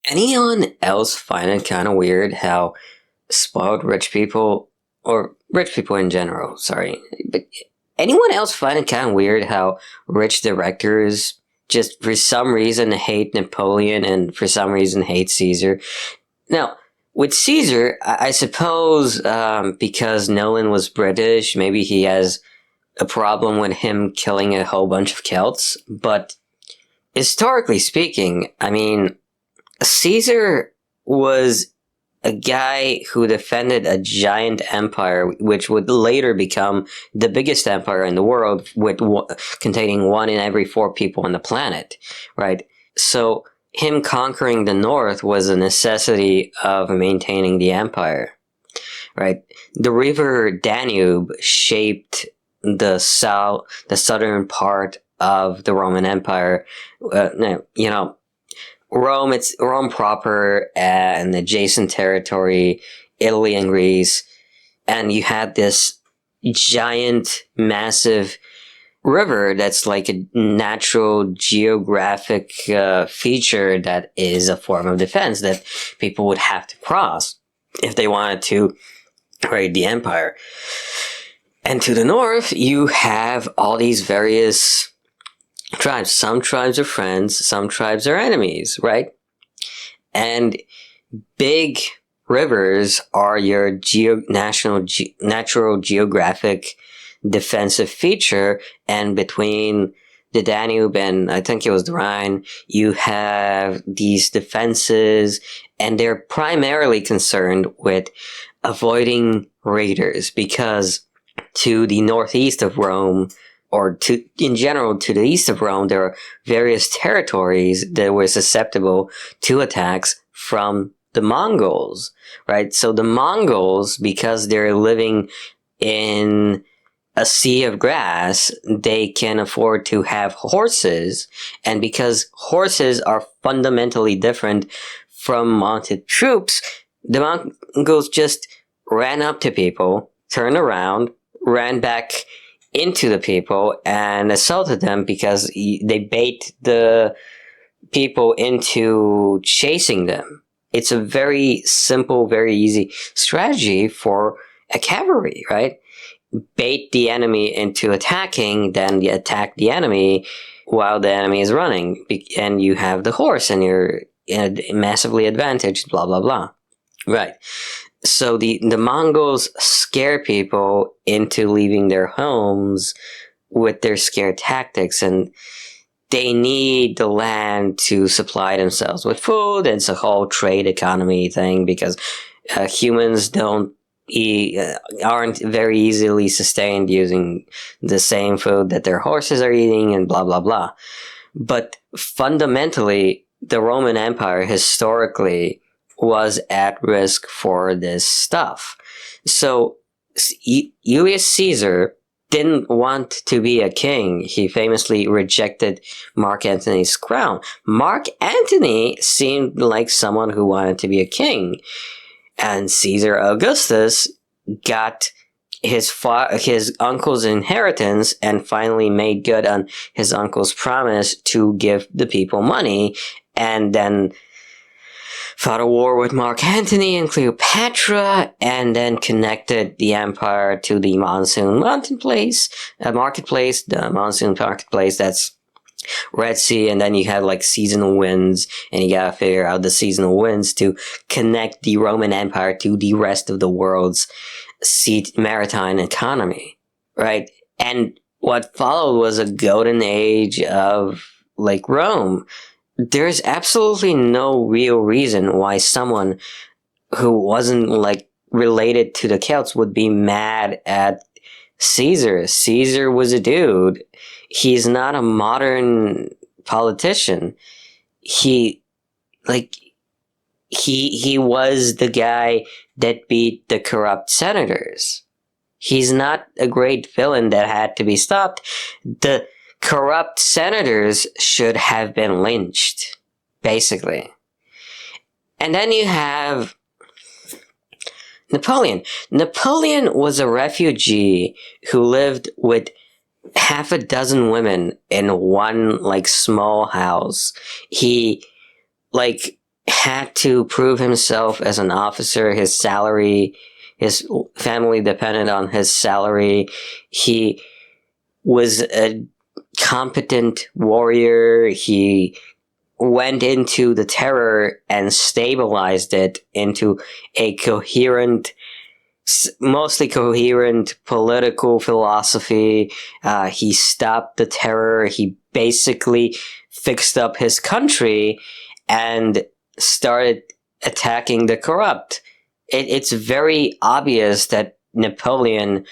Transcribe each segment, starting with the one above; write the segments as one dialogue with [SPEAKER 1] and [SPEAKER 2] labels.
[SPEAKER 1] Anyone else find it kind of weird how spoiled rich people, or rich people in general, sorry, but anyone else find it kind of weird how rich directors just for some reason hate Napoleon and for some reason hate Caesar? Now, with Caesar, I suppose because Nolan was British, maybe he has a problem with him killing a whole bunch of Celts, but historically speaking, I mean, Caesar was a guy who defended a giant empire, which would later become the biggest empire in the world, with containing one in every four people on the planet, right? So him conquering the north was a necessity of maintaining the empire, right? The river Danube shaped the southern part of the Roman Empire. You know, Rome, it's Rome proper and adjacent territory, Italy and Greece, and you had this giant, massive river that's like a natural geographic feature that is a form of defense that people would have to cross if they wanted to raid the empire. And to the north, you have all these various tribes. Some tribes are friends, some tribes are enemies, right? And big rivers are your natural geographic defensive feature. And between the Danube and I think it was the Rhine, you have these defenses, and they're primarily concerned with avoiding raiders, because to the northeast of Rome, or to in general to the east of Rome, there are various territories that were susceptible to attacks from the Mongols, right? So the Mongols, because they're living in a sea of grass, they can afford to have horses, and because horses are fundamentally different from mounted troops, the Mongols just ran up to people, turned around, ran back into the people and assaulted them, because they bait the people into chasing them. It's a very simple, very easy strategy for a cavalry, right? Bait the enemy into attacking, then you attack the enemy while the enemy is running, and you have the horse and you're massively advantaged, blah, blah, blah. Right. So the Mongols scare people into leaving their homes with their scare tactics, and they need the land to supply themselves with food. It's a whole trade economy thing, because humans aren't very easily sustained using the same food that their horses are eating, and blah, blah, blah. But fundamentally, the Roman Empire historically was at risk for this stuff. So Julius Caesar didn't want to be a king. He famously rejected Mark Antony's crown. Mark Antony seemed like someone who wanted to be a king. And Caesar Augustus got his uncle's inheritance and finally made good on his uncle's promise to give the people money, and then fought a war with Mark Antony and Cleopatra, and then connected the empire to the marketplace, the monsoon marketplace, that's Red Sea, and then you have like seasonal winds, and you gotta figure out the seasonal winds to connect the Roman Empire to the rest of the world's maritime economy, right? And what followed was a golden age of like Rome. There's absolutely no real reason why someone who wasn't like related to the Celts would be mad at Caesar. Caesar was a dude. He's not a modern politician. He was the guy that beat the corrupt senators. He's not a great villain that had to be stopped. The corrupt senators should have been lynched, basically. And then you have Napoleon. Napoleon was a refugee who lived with half a dozen women in one like small house. He like had to prove himself as an officer. His salary, his family depended on his salary. He was a competent warrior. He went into the terror and stabilized it into a coherent, mostly coherent political philosophy. He stopped the terror. He basically fixed up his country and started attacking the corrupt. It's very obvious that Napoleon,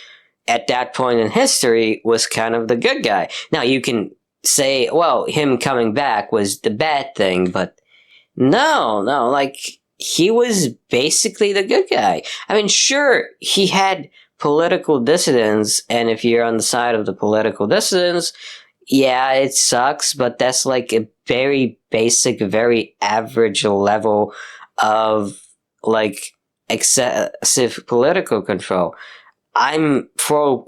[SPEAKER 1] at that point in history, was kind of the good guy. Now, you can say, well, him coming back was the bad thing, but no, like, he was basically the good guy. I mean, sure, he had political dissidents, and if you're on the side of the political dissidents, yeah, it sucks, but that's like a very basic, very average level of, like, excessive political control. I'm for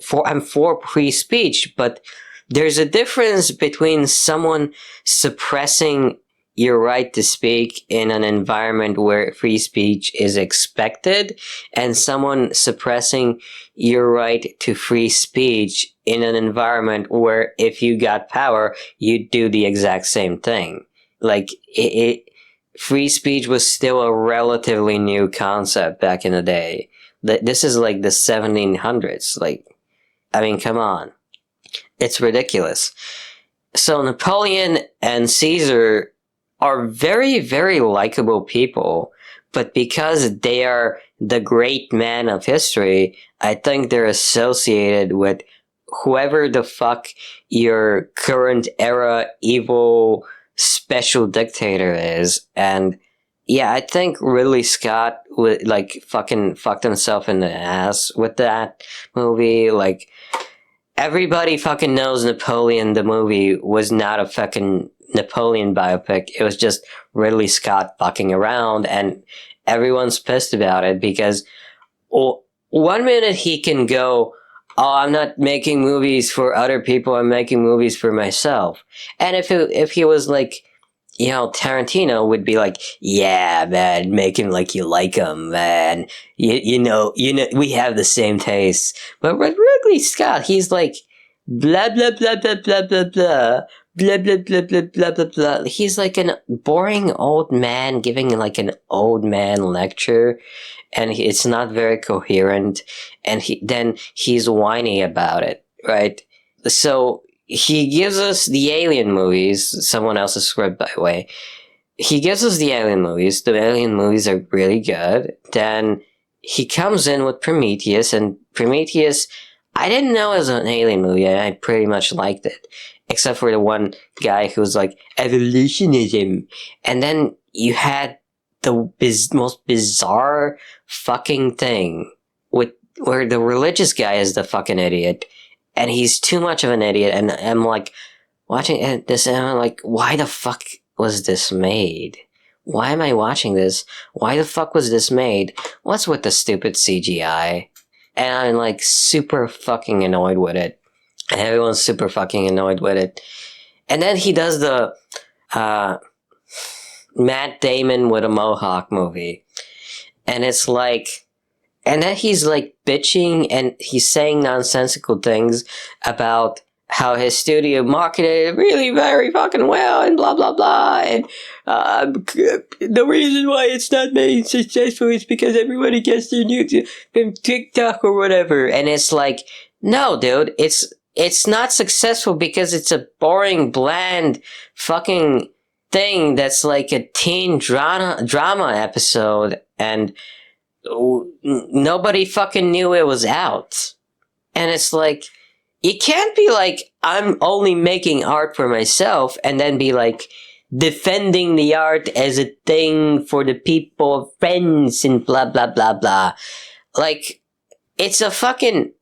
[SPEAKER 1] free speech, but there's a difference between someone suppressing your right to speak in an environment where free speech is expected, and someone suppressing your right to free speech in an environment where if you got power, you'd do the exact same thing. Like, free speech was still a relatively new concept back in the day. This is like the 1700s. Like, I mean, come on. It's ridiculous. So Napoleon and Caesar are very, very likable people, but because they are the great men of history, I think they're associated with whoever the fuck your current era evil special dictator is. And yeah, I think Ridley Scott would, like, fucking fucked himself in the ass with that movie. Like, everybody fucking knows Napoleon the movie was not a fucking Napoleon biopic. It was just Ridley Scott fucking around, and everyone's pissed about it because one minute he can go, oh, I'm not making movies for other people, I'm making movies for myself. And if he was like, you know, Tarantino would be like, yeah, man, make him like you like him, man. You know, we have the same taste. But with Ridley Scott, he's like, blah, blah, blah, blah, blah, blah, blah. Blah, blah, blah, blah, blah, blah, blah. He's like a boring old man giving like an old man lecture, and it's not very coherent, and then he's whiny about it, right? So he gives us the Alien movies, someone else's script, by the way. He gives us the Alien movies. The Alien movies are really good. Then he comes in with Prometheus, and Prometheus, I didn't know it was an Alien movie, and I pretty much liked it. Except for the one guy who's like, evolutionism. And then you had the most bizarre fucking thing where the religious guy is the fucking idiot. And he's too much of an idiot. And I'm like, watching this, and I'm like, why the fuck was this made? Why am I watching this? Why the fuck was this made? What's with the stupid CGI? And I'm like super fucking annoyed with it. And everyone's super fucking annoyed with it. And then he does the Matt Damon with a mohawk movie. And it's like, and then he's like bitching and he's saying nonsensical things about how his studio marketed it really very fucking well and blah, blah, blah. And the reason why it's not made successful is because everybody gets their news from TikTok or whatever. And it's like, no, dude, it's not successful because it's a boring, bland fucking thing that's like a teen drama episode, and nobody fucking knew it was out. And it's like, you can't be like, I'm only making art for myself, and then be like, defending the art as a thing for the people, friends, and blah, blah, blah, blah. Like, it's a fucking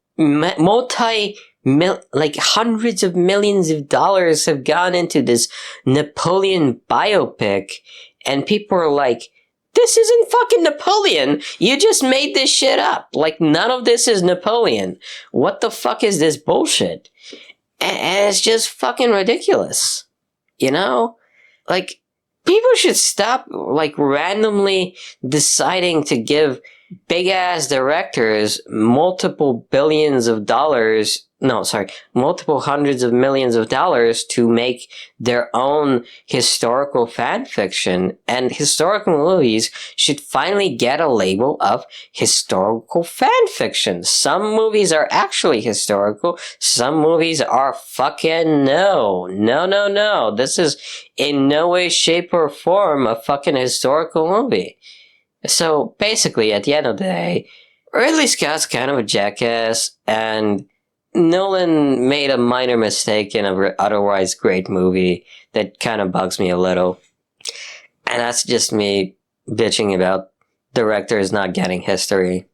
[SPEAKER 1] like hundreds of millions of dollars have gone into this Napoleon biopic, and people are like, this isn't fucking Napoleon. You just made this shit up. Like, none of this is Napoleon. What the fuck is this bullshit? And it's just fucking ridiculous. You know? Like, people should stop like randomly deciding to give big ass directors multiple billions of dollars. No, sorry, multiple hundreds of millions of dollars to make their own historical fan fiction. And historical movies should finally get a label of historical fan fiction. Some movies are actually historical. Some movies are fucking no. This is in no way, shape, or form a fucking historical movie. So basically, at the end of the day, Ridley Scott's kind of a jackass, and Nolan made a minor mistake in an otherwise great movie that kind of bugs me a little. And that's just me bitching about directors not getting history.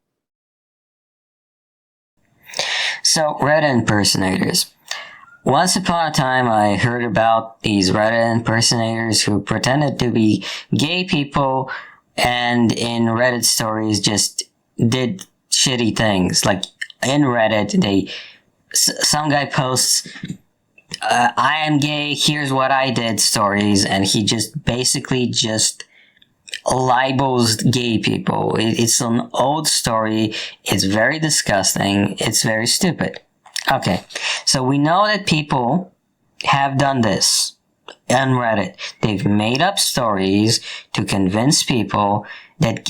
[SPEAKER 1] So, Reddit impersonators. Once upon a time, I heard about these Reddit impersonators who pretended to be gay people and in Reddit stories just did shitty things. Like, in Reddit, some guy posts, I am gay, here's what I did stories, and he just basically just libels gay people. It's an old story, it's very disgusting, it's very stupid. Okay, so we know that people have done this on Reddit. They've made up stories to convince people that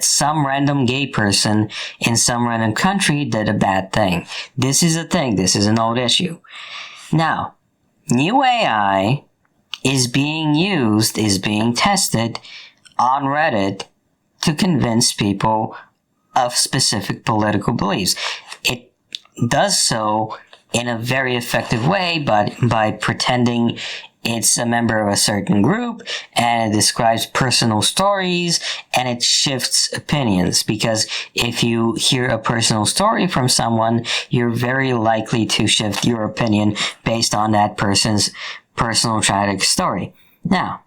[SPEAKER 1] some random gay person in some random country did a bad thing. This is a thing. This is an old issue. Now, new AI is being tested on Reddit to convince people of specific political beliefs. It does so in a very effective way, but by pretending it's a member of a certain group, and it describes personal stories, and it shifts opinions. Because if you hear a personal story from someone, you're very likely to shift your opinion based on that person's personal tragic story. Now,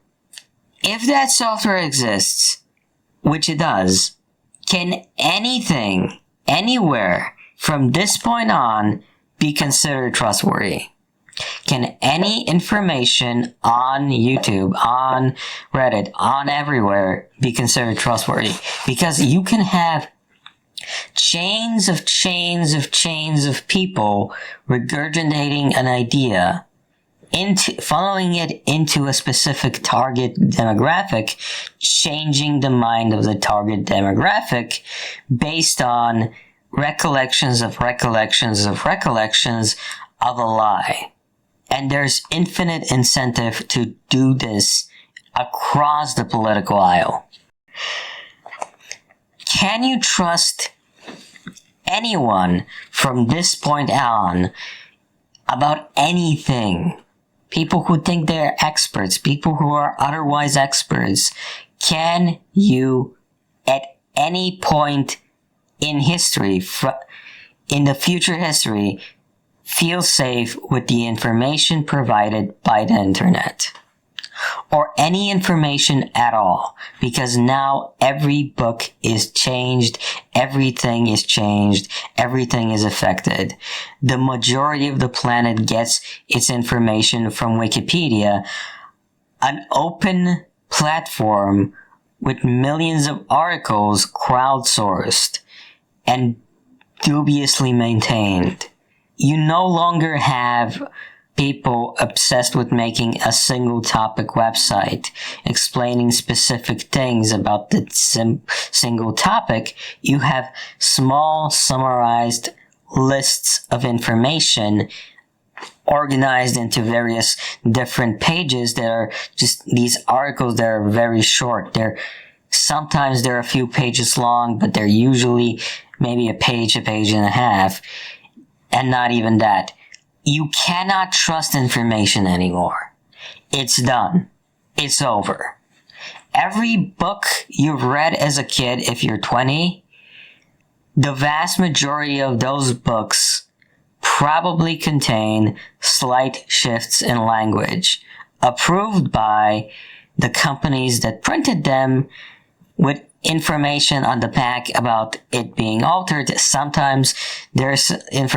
[SPEAKER 1] if that software exists, which it does, can anything, anywhere, from this point on, be considered trustworthy? Can any information on YouTube, on Reddit, on everywhere be considered trustworthy? Because you can have chains of people regurgitating an idea, following it into a specific target demographic, changing the mind of the target demographic based on recollections of a lie. And there's infinite incentive to do this across the political aisle. Can you trust anyone from this point on about anything? People who think they're experts, people who are otherwise experts, can you at any point in history, in the future history, feel safe with the information provided by the internet? Or any information at all? Because now every book is changed, everything is changed, everything is affected. The majority of the planet gets its information from Wikipedia, an open platform with millions of articles crowdsourced and dubiously maintained. You no longer have people obsessed with making a single topic website, explaining specific things about the single topic. You have small summarized lists of information organized into various different pages that are just these articles that are very short. Sometimes they're a few pages long, but they're usually maybe a page and a half. And not even that. You cannot trust information anymore. It's done. It's over. Every book you've read as a kid, if you're 20, the vast majority of those books probably contain slight shifts in language, approved by the companies that printed them with
[SPEAKER 2] information on the pack about it being altered. Sometimes there's an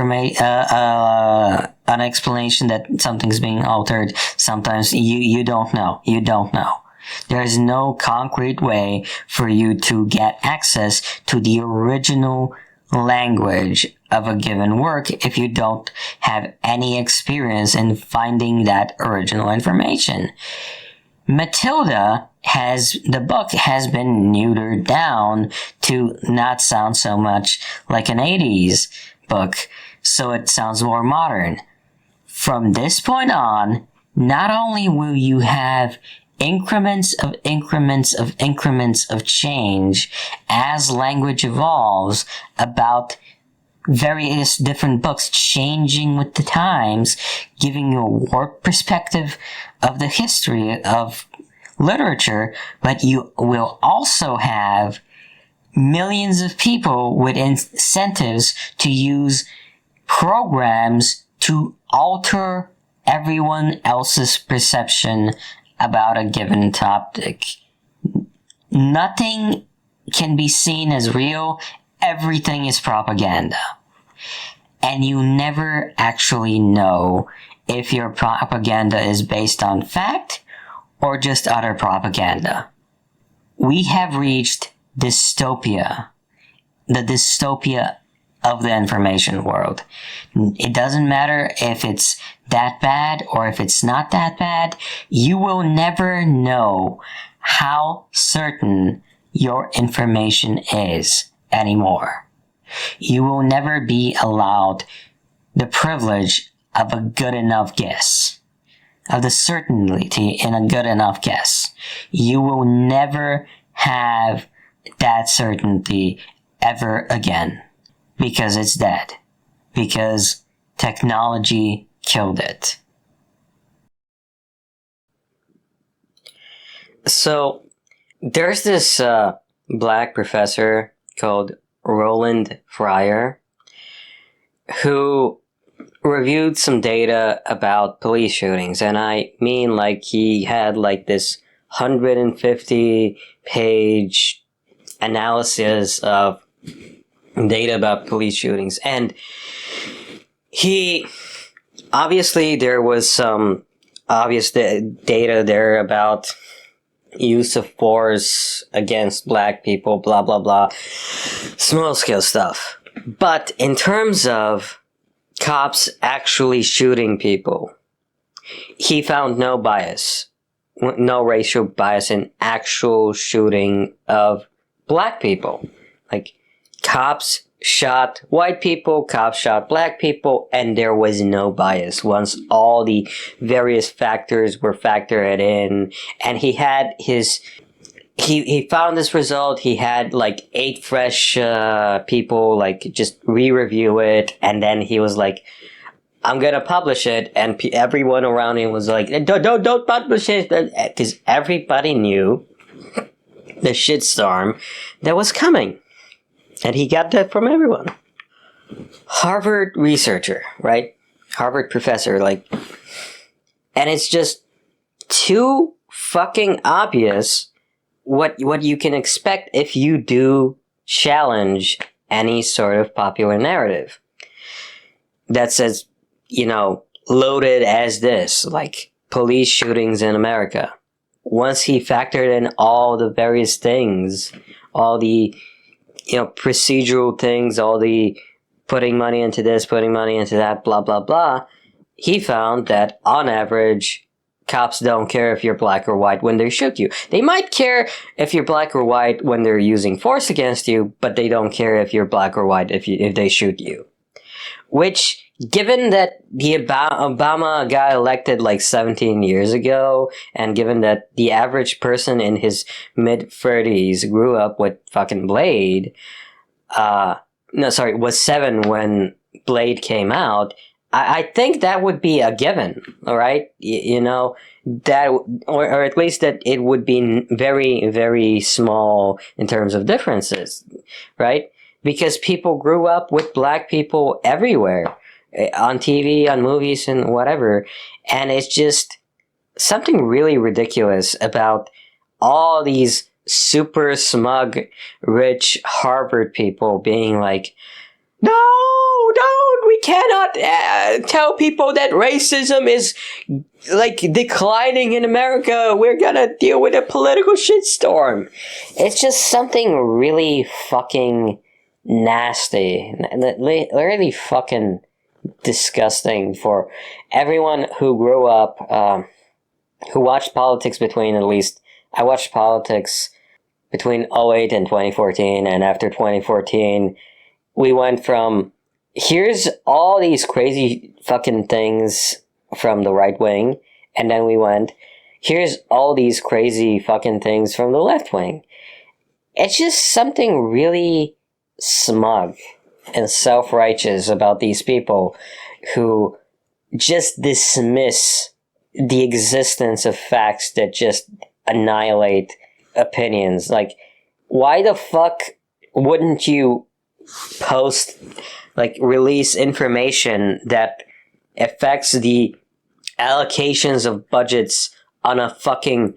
[SPEAKER 2] explanation that something's being altered. Sometimes you don't know. You don't know. There is no concrete way for you to get access to the original language of a given work if you don't have any experience in finding that original information. Matilda the book has been neutered down to not sound so much like an 80s book, so it sounds more modern. From this point on, not only will you have increments of change as language evolves about various different books changing with the times, giving you a warped perspective of the history of literature, but you will also have millions of people with incentives to use programs to alter everyone else's perception about a given topic. Nothing can be seen as real. Everything is propaganda. And you never actually know if your propaganda is based on fact or just utter propaganda. We have reached dystopia. The dystopia of the information world. It doesn't matter if it's that bad or if it's not that bad. You will never know how certain your information is anymore. You will never be allowed the privilege of a good enough guess, of the certainty in a good enough guess. You will never have that certainty ever again because it's dead, because technology killed it.
[SPEAKER 1] So, there's this black professor called Roland Fryer who reviewed some data about police shootings, and I mean like he had like this 150-page analysis of data about police shootings, and he obviously there was some obvious data there about use of force against black people, blah blah blah, small scale stuff. But in terms of cops actually shooting people, he found no bias, no racial bias in actual shooting of black people. Like, cops shot white people, cops shot black people, and there was no bias once all the various factors were factored in. And he had his... He found this result. He had like 8 fresh people like just re-review it, and then he was like, I'm gonna publish it, and everyone around him was like, don't publish it, because everybody knew the shitstorm that was coming. And he got that from everyone. Harvard researcher, right? Harvard professor, like, and it's just too fucking obvious what you can expect if you do challenge any sort of popular narrative that says, you know, loaded as this, like police shootings in America. Once he factored in all the various things, all the, you know, procedural things, all the putting money into this, putting money into that, blah, blah, blah, he found that on average, cops don't care if you're black or white when they shoot you. They might care if you're black or white when they're using force against you, but they don't care if you're black or white if they shoot you. Which, given that the Obama got elected like 17 years ago, and given that the average person in his mid-30s grew up with fucking Blade, was 7 when Blade came out, I think that would be a given, alright? You know, that, or at least that it would be very, very small in terms of differences, right? Because people grew up with black people everywhere, on TV, on movies, and whatever. And it's just something really ridiculous about all these super smug, rich Harvard people being like, no, don't, we cannot tell people that racism is like declining in America. We're gonna deal with a political shitstorm. It's just something really fucking nasty, really fucking disgusting for everyone who grew up, who watched politics between at least, I watched politics between 08 and 2014, and after 2014, we went from, here's all these crazy fucking things from the right wing, and then we went, here's all these crazy fucking things from the left wing. It's just something really smug and self-righteous about these people who just dismiss the existence of facts that just annihilate opinions. Like, why the fuck wouldn't you release information that affects the allocations of budgets on a fucking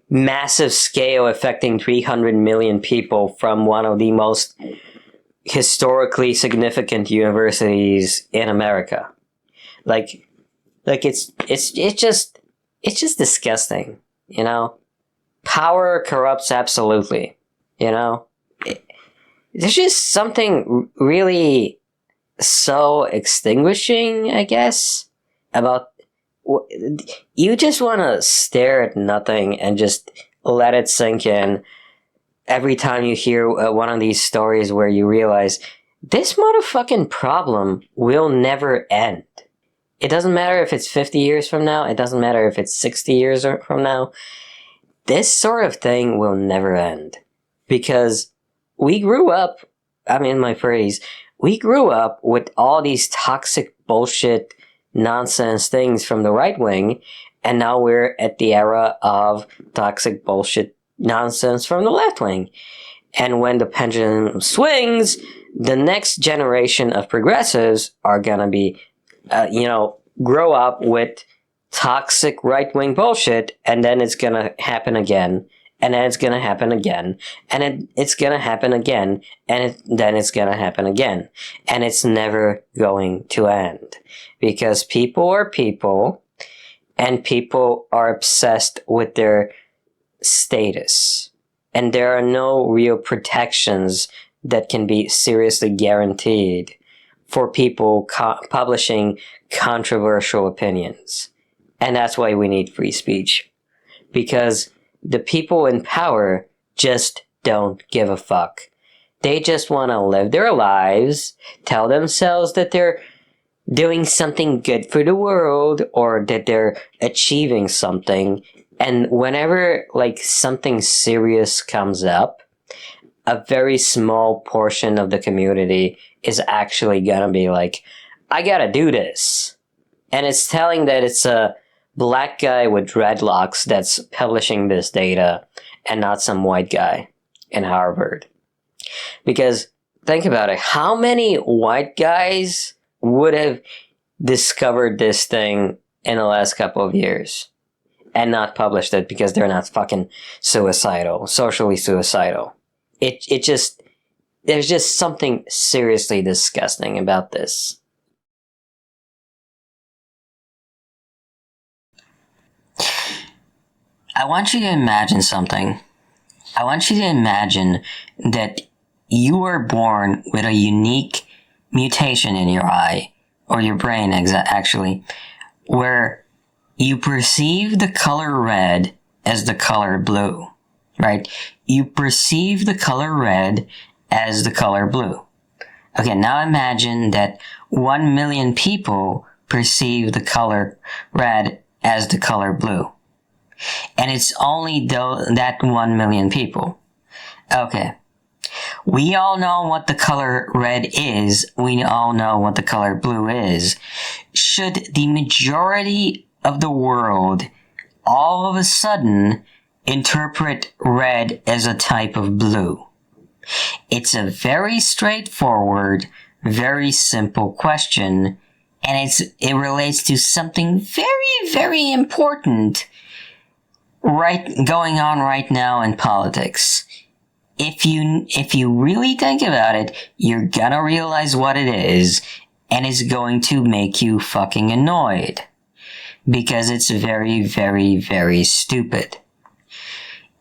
[SPEAKER 1] massive scale, affecting 300 million people from one of the most historically significant universities in America? It's just disgusting, you know? Power corrupts absolutely, you know? There's just something really so extinguishing, I guess, about, you just want to stare at nothing and just let it sink in every time you hear one of these stories where you realize this motherfucking problem will never end. It doesn't matter if it's 50 years from now, it doesn't matter if it's 60 years from now. This sort of thing will never end. Because we grew up, we grew up with all these toxic bullshit nonsense things from the right wing, and now we're at the era of toxic bullshit nonsense from the left wing. And when the pendulum swings, the next generation of progressives are gonna be, grow up with toxic right-wing bullshit, and then it's gonna happen again, and then it's gonna happen again, and it's gonna happen again, and then it's gonna happen again. And it's never going to end. Because people are people, and people are obsessed with their status. And there are no real protections that can be seriously guaranteed for people publishing controversial opinions. And that's why we need free speech. Because the people in power just don't give a fuck. They just want to live their lives, tell themselves that they're doing something good for the world, or that they're achieving something. And whenever something serious comes up, a very small portion of the community is actually gonna be like, I gotta do this. And it's telling that it's a black guy with dreadlocks that's publishing this data and not some white guy in Harvard. Because think about it, how many white guys would have discovered this thing in the last couple of years and not published it because they're not fucking suicidal, socially suicidal? There's just something seriously disgusting about this.
[SPEAKER 2] I want you to imagine something. I want you to imagine that you were born with a unique mutation in your eye, or your brain actually, where you perceive the color red as the color blue, right? You perceive the color red as the color blue. Okay, now imagine that 1 million people perceive the color red as the color blue. And it's only that 1 million people. Okay. We all know what the color red is. We all know what the color blue is. Should the majority of the world all of a sudden interpret red as a type of blue? It's a very straightforward, very simple question, and it relates to something very, very important going on right now in politics. If you really think about it, you're gonna realize what it is, and it's going to make you fucking annoyed. Because it's very, very, very stupid.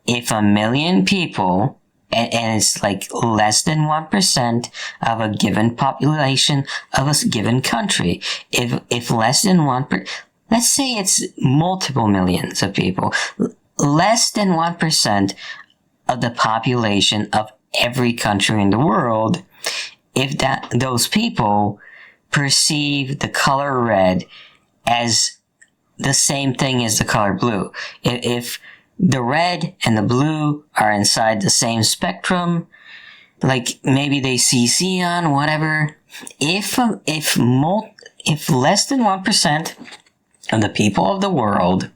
[SPEAKER 2] If 1 million people, and it's like less than 1% of a given population of a given country, if less than 1%, let's say it's multiple millions of people, less than 1% of the population of every country in the world, if those people perceive the color red as the same thing as the color blue. If the red and the blue are inside the same spectrum, like maybe they see xenon, whatever. If less than 1% of the people of the world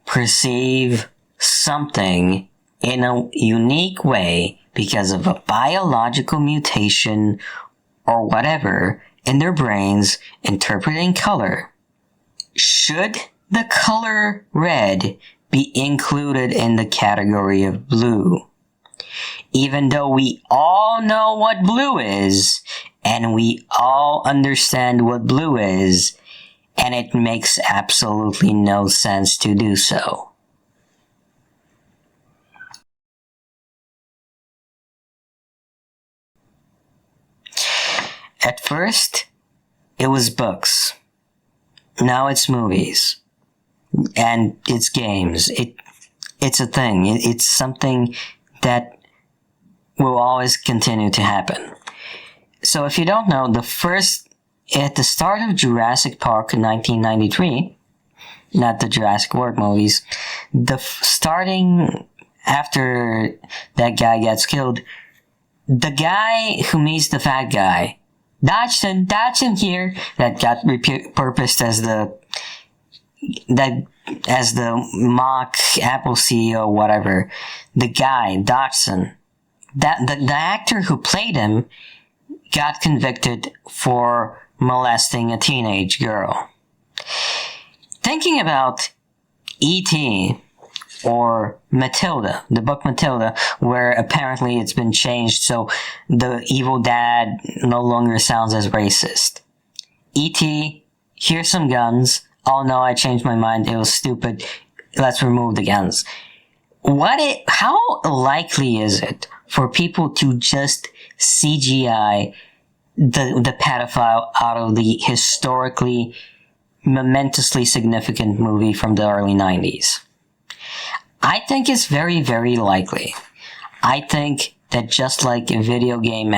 [SPEAKER 2] perceive something in a unique way because of a biological mutation or whatever in their brains interpreting color, should the color red be included in the category of blue? Even though we all know what blue is, and we all understand what blue is, and it makes absolutely no sense to do so. At first, it was books. Now it's movies. And it's games. It's a thing. It's something that will always continue to happen. So if you don't know, at the start of Jurassic Park in 1993, not the Jurassic World movies, starting after that guy gets killed, the guy who meets the fat guy, Dodgson here, that got repurposed as the mock Apple CEO, whatever. The guy, Dodgson, the actor who played him got convicted for molesting a teenage girl. Thinking about E.T. or Matilda, the book Matilda, where apparently it's been changed so the evil dad no longer sounds as racist. E.T., here's some guns. Oh no, I changed my mind. It was stupid. Let's remove the guns. How likely is it for people to just CGI the pedophile out of the historically momentously significant movie from the early 90s? I think it's very, very likely. I think that just like video game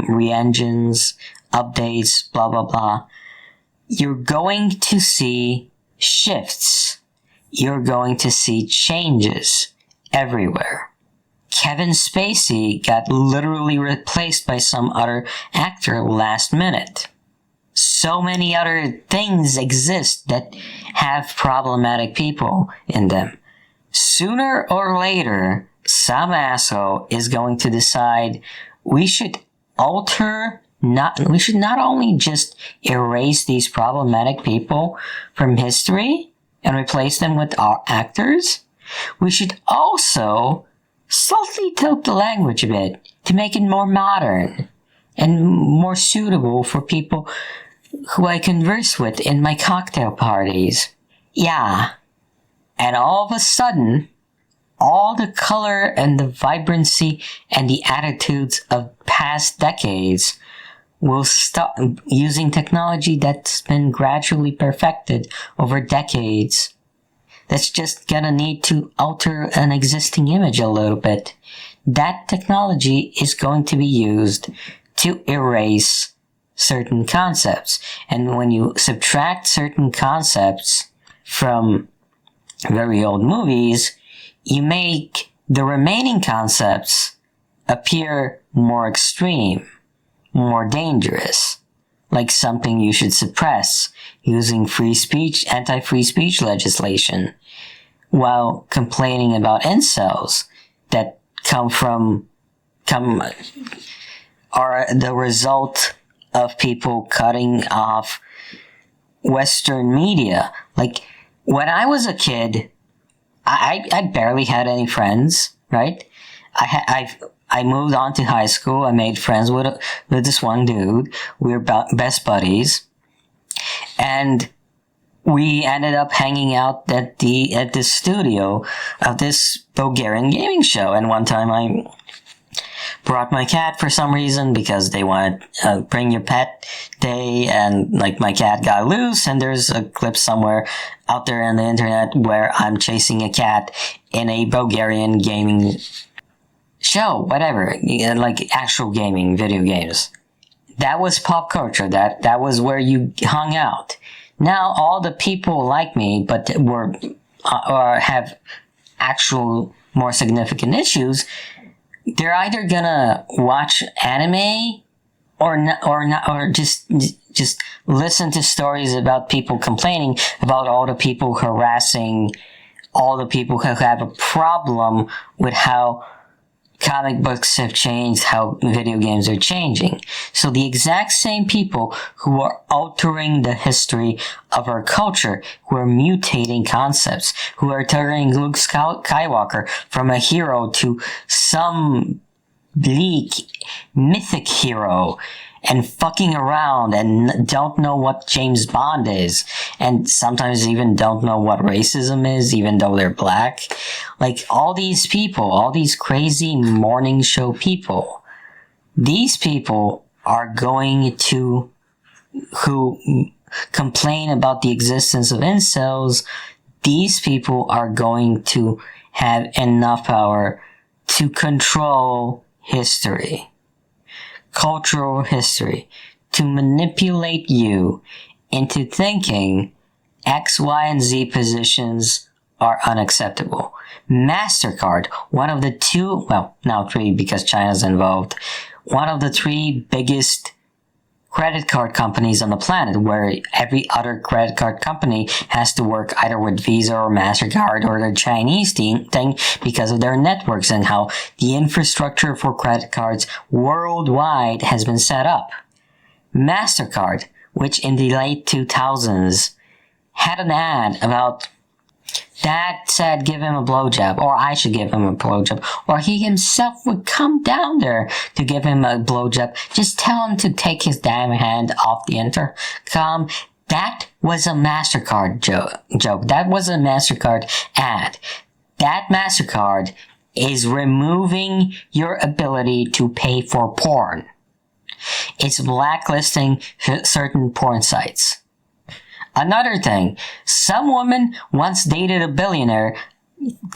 [SPEAKER 2] re-engines, updates, blah, blah, blah, you're going to see shifts. You're going to see changes everywhere. Kevin Spacey got literally replaced by some other actor last minute. So many other things exist that have problematic people in them. Sooner or later, some asshole is going to decide we should not only just erase these problematic people from history and replace them with our actors, we should also slightly tilt the language a bit to make it more modern and more suitable for people who I converse with in my cocktail parties. Yeah. And all of a sudden, all the color and the vibrancy and the attitudes of past decades will stop using technology that's been gradually perfected over decades. That's just gonna need to alter an existing image a little bit. That technology is going to be used to erase certain concepts. And when you subtract certain concepts from very old movies, you make the remaining concepts appear more extreme, more dangerous, like something you should suppress using anti-free speech legislation, while complaining about incels that are the result of people cutting off Western media. Like, when I was a kid, I barely had any friends, right? I moved on to high school. I made friends with this one dude. We were best buddies, and we ended up hanging out at the studio of this Bulgarian gaming show. And one time I brought my cat for some reason because they wanted bring your pet day, and like my cat got loose, and there's a clip somewhere out there on the internet where I'm chasing a cat in a Bulgarian gaming show, whatever, like actual gaming, video games. That was pop culture. That was where you hung out. Now all the people like me, but were or have actual more significant issues, they're either gonna watch anime or just listen to stories about people complaining about all the people harassing all the people who have a problem with how comic books have changed, how video games are changing. So the exact same people who are altering the history of our culture, who are mutating concepts, who are turning Luke Skywalker from a hero to some bleak mythic hero, and fucking around and don't know what James Bond is, and sometimes even don't know what racism is, even though they're black. Like, all these people, all these crazy morning show people, these people are going to, who complain about the existence of incels, these people are going to have enough power to control history. Cultural history, to manipulate you into thinking X, Y, and Z positions are unacceptable. MasterCard, one of the two, well, now three because China's involved, one of the three biggest credit card companies on the planet, where every other credit card company has to work either with Visa or MasterCard or the Chinese thing because of their networks and how the infrastructure for credit cards worldwide has been set up. MasterCard, which in the late 2000s had an ad about Dad said give him a blowjob, or I should give him a blowjob, or he himself would come down there to give him a blowjob. Just tell him to take his damn hand off the intercom. That was a MasterCard joke. That was a MasterCard ad. That MasterCard is removing your ability to pay for porn. It's blacklisting certain porn sites. Another thing, some woman once dated a billionaire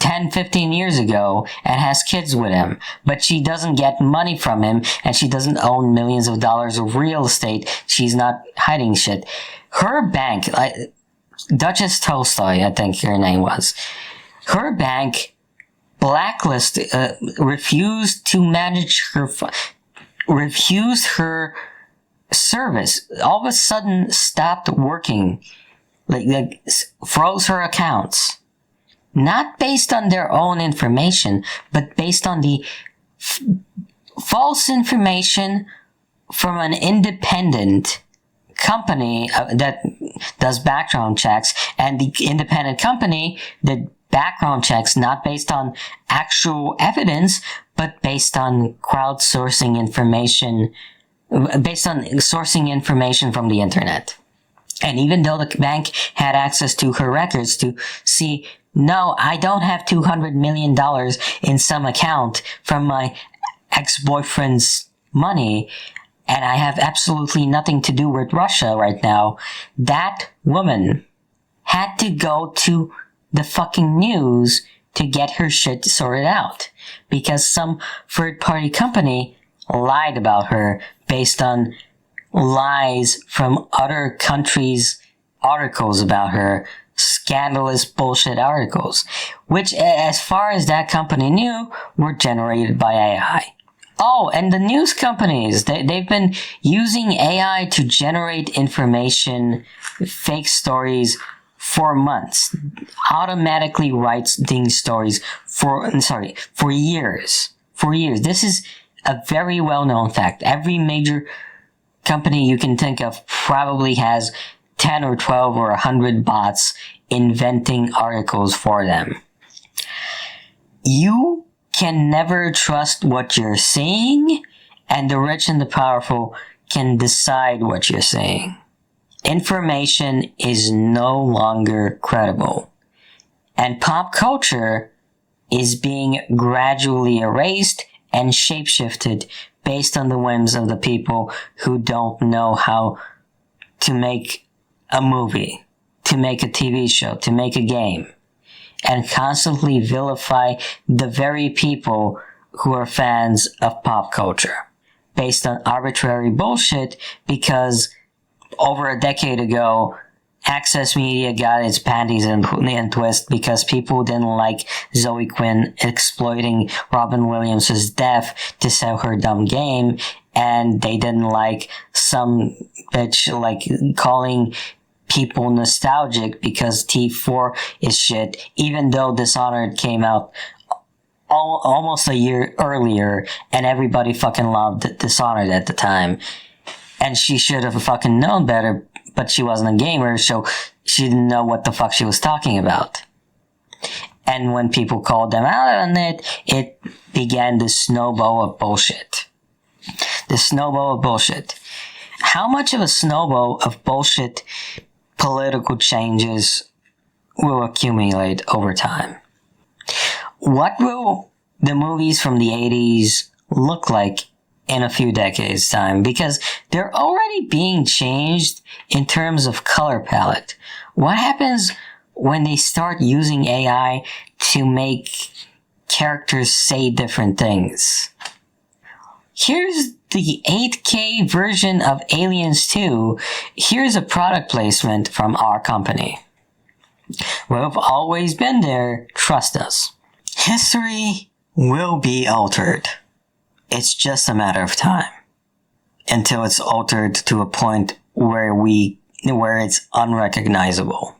[SPEAKER 2] 10, 15 years ago and has kids with him, but she doesn't get money from him and she doesn't own millions of dollars of real estate. She's not hiding shit. Her bank, Duchess Tolstoy, I think her name was, her bank refused to manage refused her service, all of a sudden stopped working, like froze her accounts, not based on their own information, but based on the false information from an independent company that does background checks, and the independent company did background checks not based on actual evidence, but based on crowdsourcing information, based on sourcing information from the internet. And even though the bank had access to her records to see, no, I don't have $200 million in some account from my ex-boyfriend's money, and I have absolutely nothing to do with Russia right now, that woman had to go to the fucking news to get her shit sorted out, because some third-party company lied about her based on lies from other countries' articles about her, scandalous bullshit articles, which, as far as that company knew, were generated by AI. Oh, and the news companies, they've been using AI to generate information, fake stories, for months. Automatically writes these stories for years. For years. This is a very well-known fact. Every major company you can think of probably has 10 or 12 or 100 bots inventing articles for them. You can never trust what you're seeing, and the rich and the powerful can decide what you're seeing. Information is no longer credible, and pop culture is being gradually erased and shapeshifted based on the whims of the people who don't know how to make a movie, to make a TV show, to make a game, and constantly vilify the very people who are fans of pop culture based on arbitrary bullshit, because over a decade ago, Access Media got its panties in twist because people didn't like Zoe Quinn exploiting Robin Williams' death to sell her dumb game, and they didn't like some bitch like calling people nostalgic because T4 is shit, even though Dishonored came out almost a year earlier and everybody fucking loved Dishonored at the time. And she should have fucking known better, but she wasn't a gamer, so she didn't know what the fuck she was talking about. And when people called them out on it, it began the snowball of bullshit. The snowball of bullshit. How much of a snowball of bullshit political changes will accumulate over time? What will the movies from the 80s look like in a few decades' time? Because they're already being changed in terms of color palette. What happens when they start using AI to make characters say different things? Here's the 8K version of Aliens 2. Here's a product placement from our company. We've always been there. Trust us. History will be altered. It's just a matter of time until it's altered to a point where it's unrecognizable.